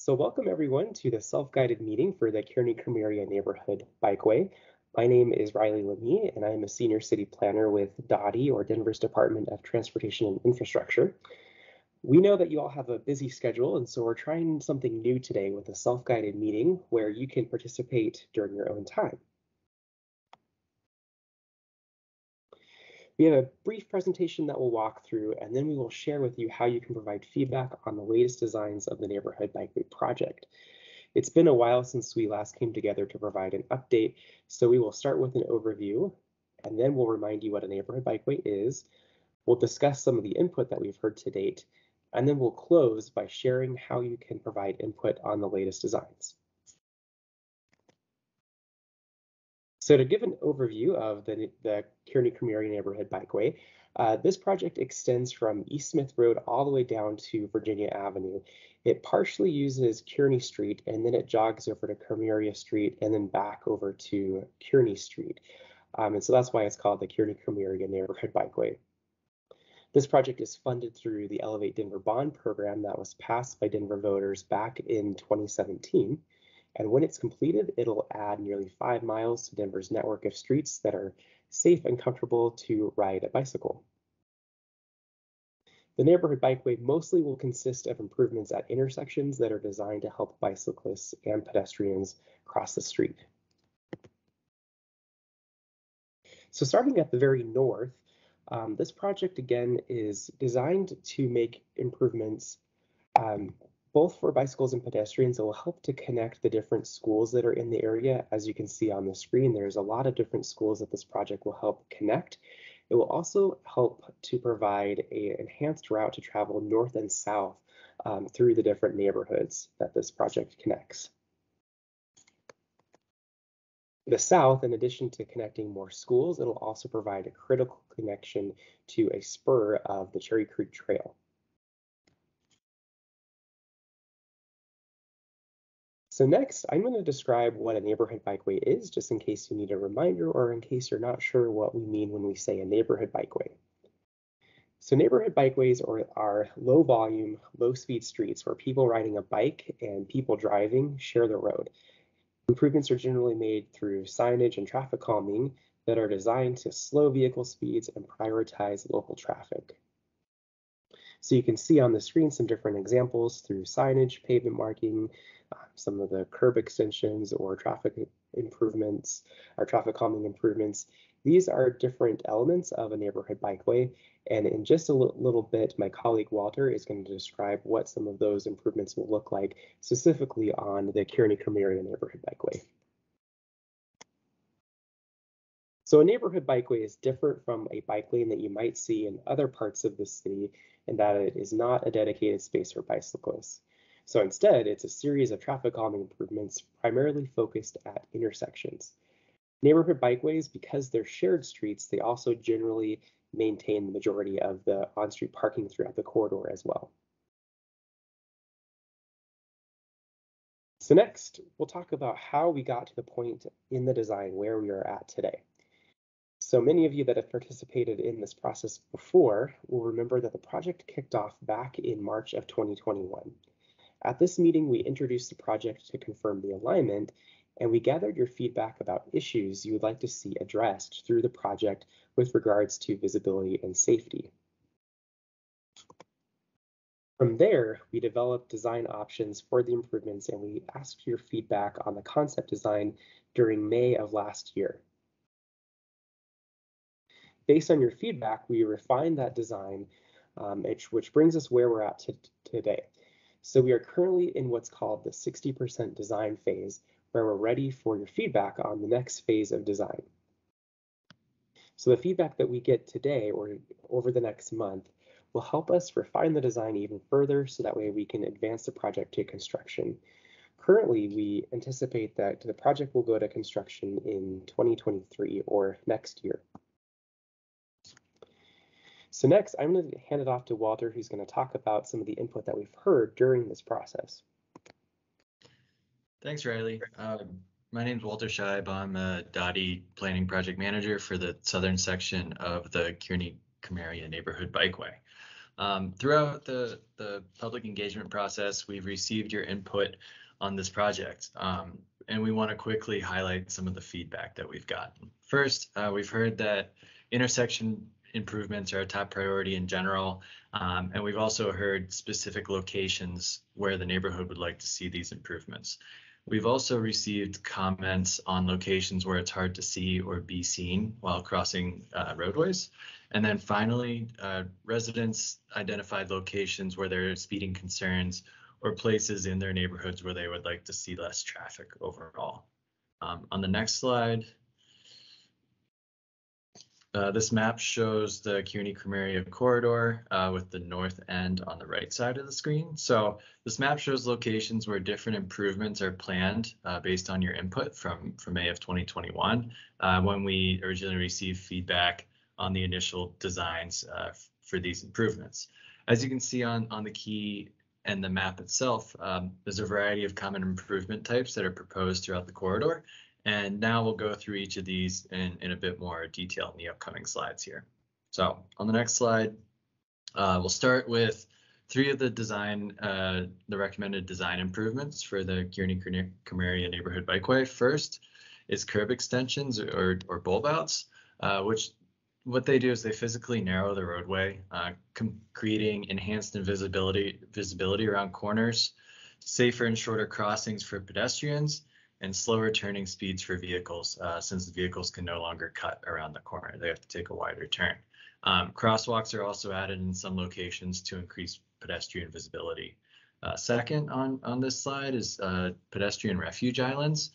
So welcome everyone to the self-guided meeting for the Kearney Krameria neighborhood bikeway. My name is Riley Lemie, and I am a senior city planner with DOTI, or Denver's Department of Transportation and Infrastructure. We know that you all have a busy schedule, and so we're trying something new today with a self-guided meeting where you can participate during your own time. We have a brief presentation that we'll walk through, and then we will share with you how you can provide feedback on the latest designs of the Neighborhood Bikeway project. It's been a while since we last came together to provide an update, so we will start with an overview, and then we'll remind you what a Neighborhood Bikeway is. We'll discuss some of the input that we've heard to date, and then we'll close by sharing how you can provide input on the latest designs. So to give an overview of the Kearney Krameria neighborhood bikeway, this project extends from East Smith Road all the way down to Virginia Avenue. It partially uses Kearney Street, and then it jogs over to Krameria Street and then back over to Kearney Street. And so that's why it's called the Kearney Krameria neighborhood bikeway. This project is funded through the Elevate Denver bond program that was passed by Denver voters back in 2017. And when it's completed, it'll add nearly 5 miles to Denver's network of streets that are safe and comfortable to ride a bicycle. The neighborhood bikeway mostly will consist of improvements at intersections that are designed to help bicyclists and pedestrians cross the street. So starting at the very north, this project again is designed to make improvements both for bicycles and pedestrians. It will help to connect the different schools that are in the area. As you can see on the screen, there's a lot of different schools that this project will help connect. It will also help to provide an enhanced route to travel north and south through the different neighborhoods that this project connects. The south, in addition to connecting more schools, it'll also provide a critical connection to a spur of the Cherry Creek Trail. So next, I'm going to describe what a neighborhood bikeway is, just in case you need a reminder or in case you're not sure what we mean when we say a neighborhood bikeway. So neighborhood bikeways are low volume, low speed streets where people riding a bike and people driving share the road. Improvements are generally made through signage and traffic calming that are designed to slow vehicle speeds and prioritize local traffic. So you can see on the screen some different examples through signage, pavement marking, some of the curb extensions or traffic improvements or traffic calming improvements. These are different elements of a neighborhood bikeway. And in just a little bit, my colleague Walter is going to describe what some of those improvements will look like, specifically on the Kearney Krameria neighborhood bikeway. So a neighborhood bikeway is different from a bike lane that you might see in other parts of the city in that it is not a dedicated space for bicyclists. So instead, it's a series of traffic calming improvements primarily focused at intersections. Neighborhood bikeways, because they're shared streets, they also generally maintain the majority of the on-street parking throughout the corridor as well. So next, we'll talk about how we got to the point in the design where we are at today. So many of you that have participated in this process before will remember that the project kicked off back in March of 2021. At this meeting, we introduced the project to confirm the alignment, and we gathered your feedback about issues you would like to see addressed through the project with regards to visibility and safety. From there, we developed design options for the improvements, and we asked your feedback on the concept design during May of last year. Based on your feedback, we refined that design, which brings us where we're at today. So we are currently in what's called the 60% design phase, where we're ready for your feedback on the next phase of design. So the feedback that we get today or over the next month will help us refine the design even further so that way we can advance the project to construction. Currently, we anticipate that the project will go to construction in 2023 or next year. So next, I'm going to hand it off to Walter, who's going to talk about some of the input that we've heard during this process. Thanks, Riley. My name is Walter Scheib. I'm a DOTI planning project manager for the southern section of the Kearney Krameria neighborhood bikeway. Throughout the public engagement process, we've received your input on this project, and we want to quickly highlight some of the feedback that we've gotten. First, we've heard that intersection improvements are a top priority in general, and we've also heard specific locations where the neighborhood would like to see these improvements. We've also received comments on locations where it's hard to see or be seen while crossing roadways. And then finally, residents identified locations where there are speeding concerns or places in their neighborhoods where they would like to see less traffic overall. On the next slide, this map shows the Kearney Krameria corridor with the north end on the right side of the screen. So this map shows locations where different improvements are planned based on your input from May of 2021 when we originally received feedback on the initial designs for these improvements. As you can see on the key and the map itself, there's a variety of common improvement types that are proposed throughout the corridor. And now we'll go through each of these in a bit more detail in the upcoming slides here. So on the next slide, we'll start with three of the recommended design improvements for the Kearney Krameria neighborhood bikeway. First is curb extensions or bulb outs, which what they do is they physically narrow the roadway, creating enhanced visibility around corners, safer and shorter crossings for pedestrians, and slower turning speeds for vehicles, since the vehicles can no longer cut around the corner. They have to take a wider turn. Crosswalks are also added in some locations to increase pedestrian visibility. Second on this slide is pedestrian refuge islands,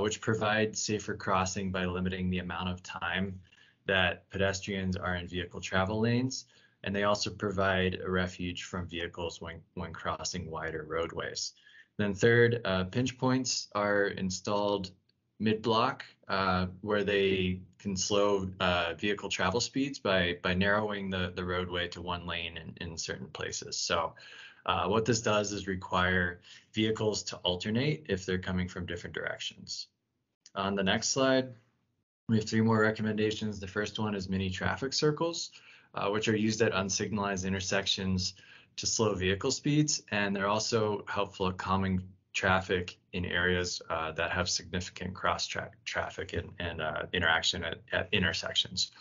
which provide safer crossing by limiting the amount of time that pedestrians are in vehicle travel lanes. And they also provide a refuge from vehicles when crossing wider roadways. Then third, pinch points are installed mid-block where they can slow vehicle travel speeds by narrowing the roadway to one lane in certain places. So what this does is require vehicles to alternate if they're coming from different directions. On the next slide, we have three more recommendations. The first one is mini traffic circles, which are used at unsignalized intersections to slow vehicle speeds, and they're also helpful at calming traffic in areas that have significant cross traffic and interaction at intersections.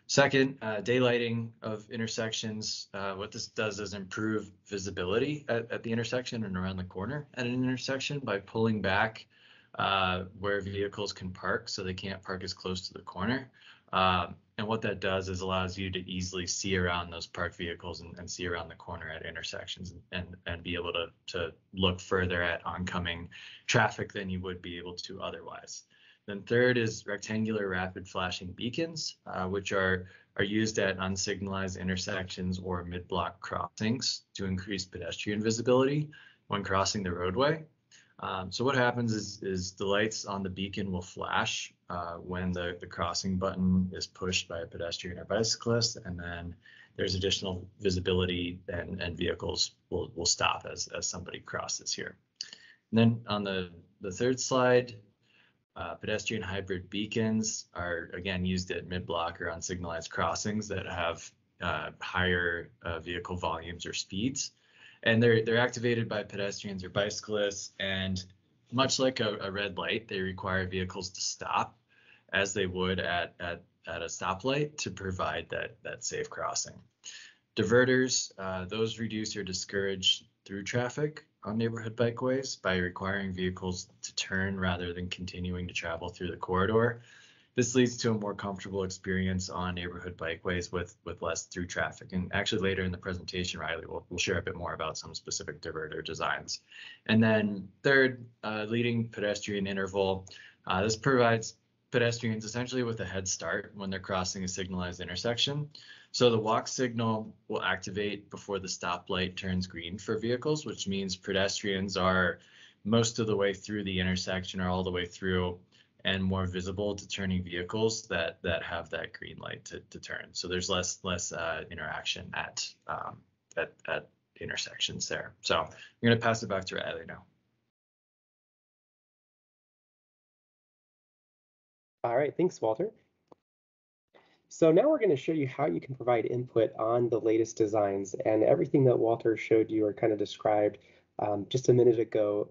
Second, daylighting of intersections. What this does is improve visibility at the intersection and around the corner at an intersection by pulling back where vehicles can park so they can't park as close to the corner. And what that does is allows you to easily see around those parked vehicles and see around the corner at intersections and be able to look further at oncoming traffic than you would be able to otherwise. Then third is rectangular rapid flashing beacons, which are used at unsignalized intersections or mid-block crossings to increase pedestrian visibility when crossing the roadway. So what happens is the lights on the beacon will flash when the crossing button is pushed by a pedestrian or bicyclist, and then there's additional visibility and vehicles will stop as somebody crosses here. And then on the third slide, pedestrian hybrid beacons are again used at mid-block or unsignalized crossings that have higher vehicle volumes or speeds. And they're activated by pedestrians or bicyclists, and much like a red light, they require vehicles to stop as they would at a stoplight to provide that safe crossing. Diverters, those reduce or discourage through traffic on neighborhood bikeways by requiring vehicles to turn rather than continuing to travel through the corridor. This leads to a more comfortable experience on neighborhood bikeways with less through traffic. And actually later in the presentation, Riley will share a bit more about some specific diverter designs. And then third, leading pedestrian interval. This provides pedestrians essentially with a head start when they're crossing a signalized intersection. So the walk signal will activate before the stoplight turns green for vehicles, which means pedestrians are most of the way through the intersection or all the way through and more visible to turning vehicles that have that green light to turn. So there's less interaction at intersections there. So I'm going to pass it back to Riley now. All right, thanks, Walter. So now we're going to show you how you can provide input on the latest designs, and everything that Walter showed you or kind of described just a minute ago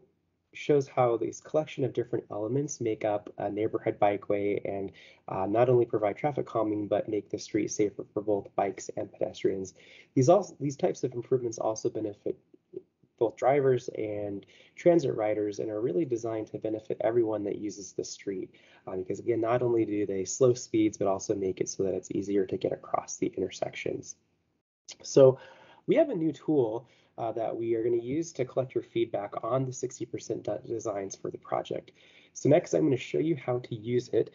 shows how this collection of different elements make up a neighborhood bikeway and not only provide traffic calming, but make the street safer for both bikes and pedestrians. These types of improvements also benefit both drivers and transit riders and are really designed to benefit everyone that uses the street. Because again, not only do they slow speeds, but also make it so that it's easier to get across the intersections. So we have a new tool that we are going to use to collect your feedback on the 60% designs for the project. So next, I'm going to show you how to use it.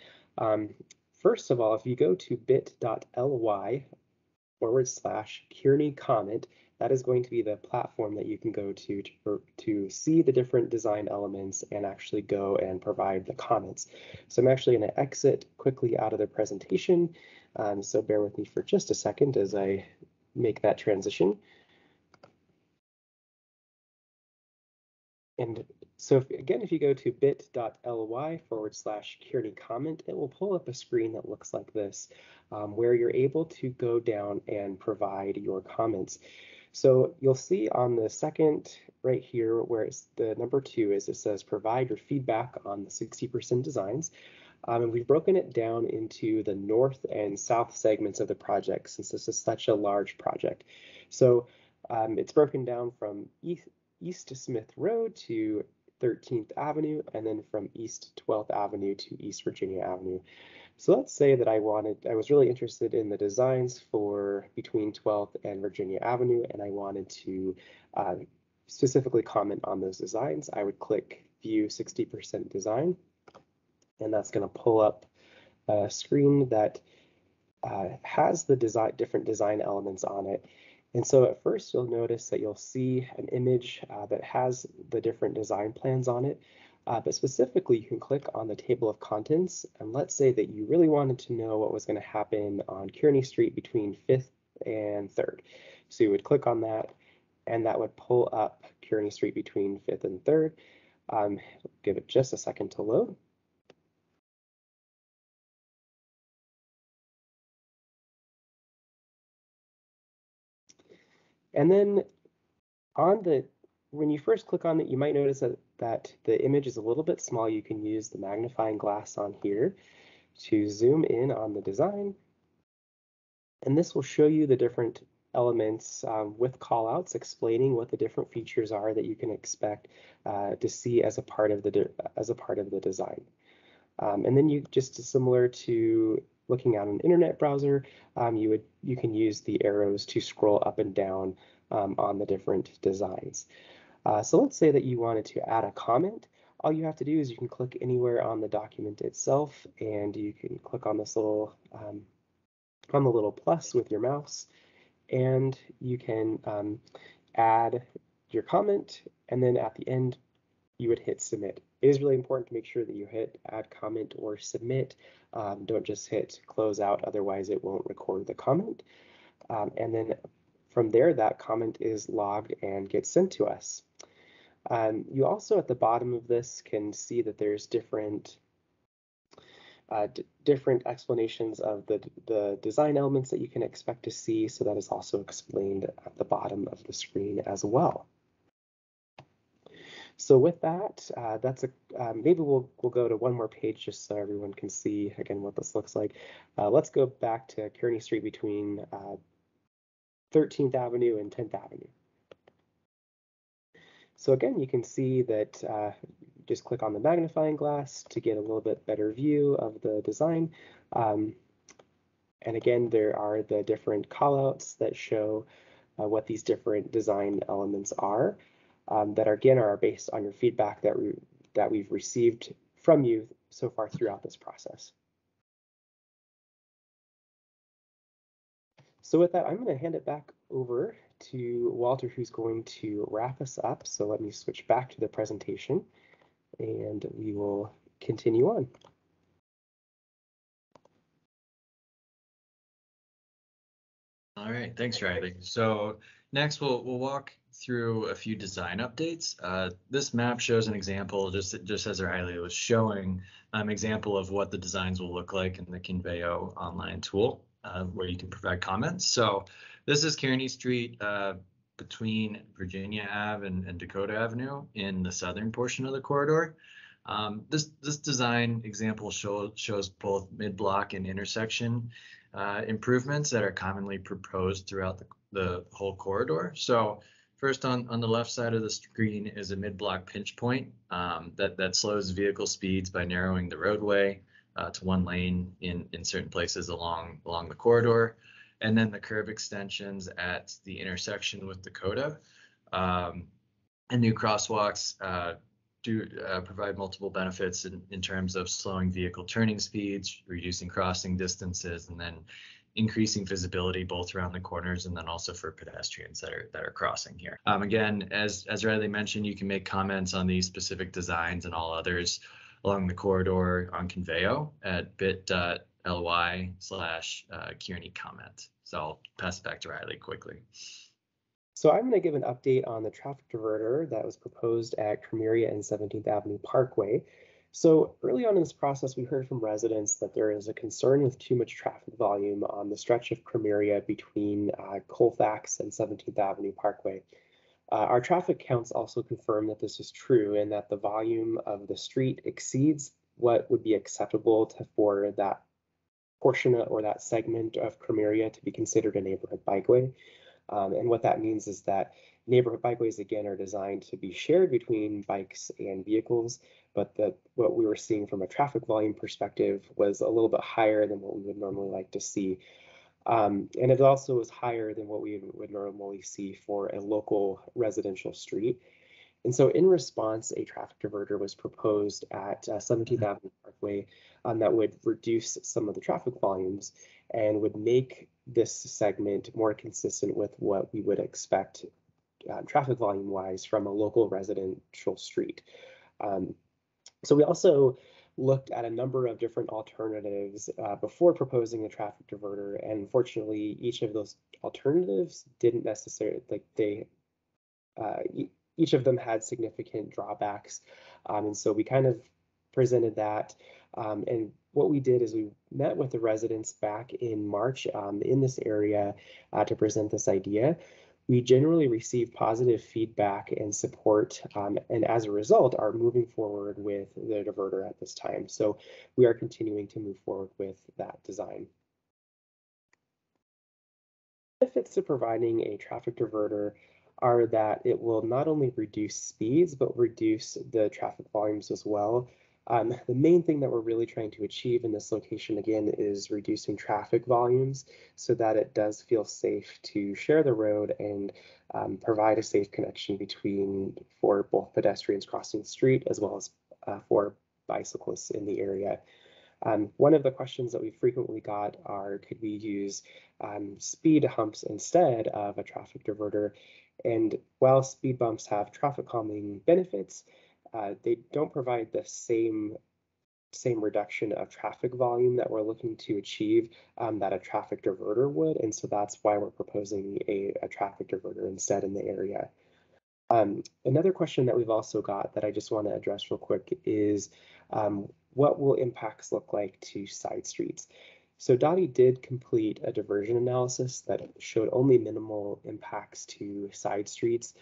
First of all, if you go to bit.ly/Kearney comment, that is going to be the platform that you can go to see the different design elements and actually go and provide the comments. So I'm actually going to exit quickly out of the presentation. So bear with me for just a second as I make that transition. And so if you go to bit.ly/Kearney comment, it will pull up a screen that looks like this, where you're able to go down and provide your comments. So you'll see on the second right here where it's the number 2 is, it says provide your feedback on the 60% designs. And we've broken it down into the north and south segments of the project since this is such a large project. So it's broken down from East Smith Road to 13th Avenue, and then from East 12th Avenue to East Virginia Avenue. So let's say that I was really interested in the designs for between 12th and Virginia Avenue, and I wanted to specifically comment on those designs. I would click View 60% Design, and that's going to pull up a screen that has the different design elements on it. And so at first you'll notice that you'll see an image that has the different design plans on it. But specifically, you can click on the table of contents, and let's say that you really wanted to know what was going to happen on Kearney Street between 5th and 3rd. So you would click on that, and that would pull up Kearney Street between 5th and 3rd. Give it just a second to load. And then when you first click on it, you might notice that the image is a little bit small. You can use the magnifying glass on here to zoom in on the design. And this will show you the different elements with callouts explaining what the different features are that you can expect to see as a part of the design. And then just similar to looking at an internet browser, you can use the arrows to scroll up and down on the different designs. So let's say that you wanted to add a comment. All you have to do is you can click anywhere on the document itself, and you can click on this little on the little plus with your mouse, and you can add your comment, and then at the end you would hit submit. It is really important to make sure that you hit add comment or submit. Don't just hit close out, otherwise it won't record the comment. And then from there, that comment is logged and gets sent to us. You also at the bottom of this can see that there's different explanations of the design elements that you can expect to see. So that is also explained at the bottom of the screen as well. So with that, maybe we'll go to one more page just so everyone can see again what this looks like. Let's go back to Kearney Street between 13th Avenue and 10th Avenue. So again, you can see that just click on the magnifying glass to get a little bit better view of the design. And again, there are the different callouts that show what these different design elements are that again are based on your feedback that we've received from you so far throughout this process. So with that, I'm going to hand it back over to Walter, who's going to wrap us up. So let me switch back to the presentation and we will continue on. All right, thanks, Riley. So next we'll walk through a few design updates. This map shows an example, just as Riley was showing, example of what the designs will look like in the Conveyo online tool. where you can provide comments. So this is Kearney Street between Virginia Ave and Dakota Avenue in the southern portion of the corridor. This design example shows both mid-block and intersection improvements that are commonly proposed throughout the whole corridor. So first on the left side of the screen is a mid-block pinch point that slows vehicle speeds by narrowing the roadway to one lane in certain places along the corridor. And then the curb extensions at the intersection with Dakota. And new crosswalks do provide multiple benefits in terms of slowing vehicle turning speeds, reducing crossing distances, and then increasing visibility both around the corners and then also for pedestrians that are crossing here. Again, as Riley mentioned, you can make comments on these specific designs and all others along the corridor on Conveo at bit.ly/Kearney comment. So I'll pass it back to Riley quickly. So I'm going to give an update on the traffic diverter that was proposed at Krameria and 17th Avenue Parkway. So early on in this process, we heard from residents that there is a concern with too much traffic volume on the stretch of Krameria between Colfax and 17th Avenue Parkway. Our traffic counts also confirm that this is true and that the volume of the street exceeds what would be acceptable for that portion or that segment of Krameria to be considered a neighborhood bikeway. And what that means is that neighborhood bikeways, again, are designed to be shared between bikes and vehicles, but what we were seeing from a traffic volume perspective was a little bit higher than what we would normally like to see. And it also was higher than what we would normally see for a local residential street. And so in response, a traffic diverter was proposed at 17th Avenue Parkway that would reduce some of the traffic volumes and would make this segment more consistent with what we would expect traffic volume wise from a local residential street. So we also looked at a number of different alternatives before proposing the traffic diverter, and unfortunately each of those alternatives didn't necessarily, each of them had significant drawbacks, and so we kind of presented that. And what we did is we met with the residents back in March in this area to present this idea. We generally received positive feedback and support, and as a result are moving forward with the diverter at this time. So we are continuing to move forward with that design. Benefits to providing a traffic diverter are that it will not only reduce speeds, but reduce the traffic volumes as well. The main thing that we're really trying to achieve in this location, again, is reducing traffic volumes so that it does feel safe to share the road and provide a safe connection for both pedestrians crossing the street as well as for bicyclists in the area. One of the questions that we frequently got are, could we use speed humps instead of a traffic diverter? And while speed bumps have traffic calming benefits, they don't provide the same reduction of traffic volume that we're looking to achieve that a traffic diverter would. And so that's why we're proposing a traffic diverter instead in the area. Another question that we've also got that I just want to address real quick is what will impacts look like to side streets? So Dottie did complete a diversion analysis that showed only minimal impacts to side streets.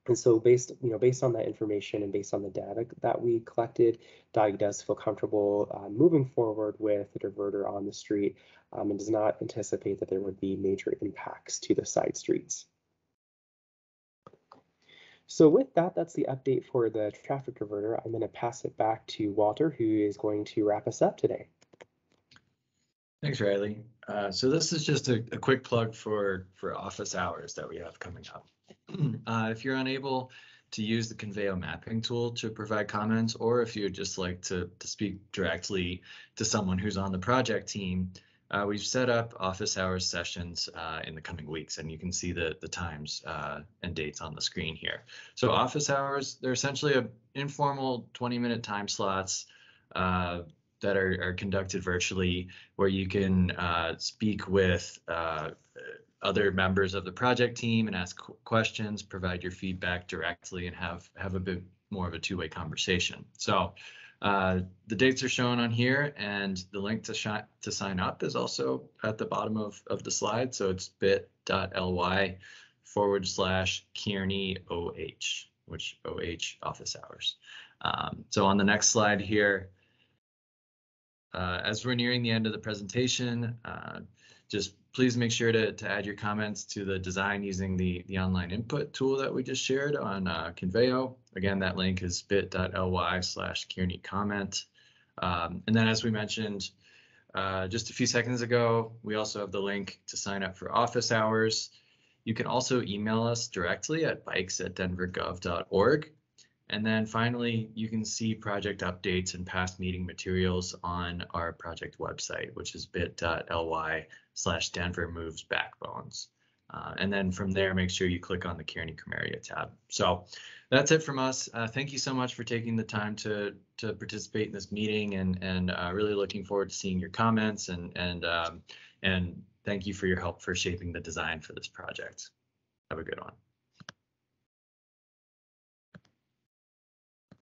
And so based on that information and based on the data that we collected, Dottie does feel comfortable moving forward with the diverter on the street and does not anticipate that there would be major impacts to the side streets. So with that, that's the update for the traffic diverter. I'm going to pass it back to Walter, who is going to wrap us up today. Thanks, Riley. So this is just a quick plug for office hours that we have coming up. If you're unable to use the Conveo mapping tool to provide comments, or if you'd just like to speak directly to someone who's on the project team, we've set up office hours sessions in the coming weeks, and you can see the times and dates on the screen here. So office hours, they're essentially informal 20-minute time slots that are conducted virtually, where you can speak with other members of the project team and ask questions, provide your feedback directly, and have a bit more of a two-way conversation. So The dates are shown on here, and the link to sign up is also at the bottom of the slide. So it's bit.ly/Kearney OH, which OH office hours. So on the next slide here, as we're nearing the end of the presentation, just please make sure to add your comments to the design using the online input tool that we just shared on Conveo. Again, that link is bit.ly/Kearney comment. And then, as we mentioned just a few seconds ago, we also have the link to sign up for office hours. You can also email us directly at bikes@denvergov.org. And then finally, you can see project updates and past meeting materials on our project website, which is bit.ly/Denver Moves Backbones. And then from there, make sure you click on the Kearney Krameria tab. So that's it from us. Thank you so much for taking the time to participate in this meeting, and really looking forward to seeing your comments, and thank you for your help for shaping the design for this project. Have a good one.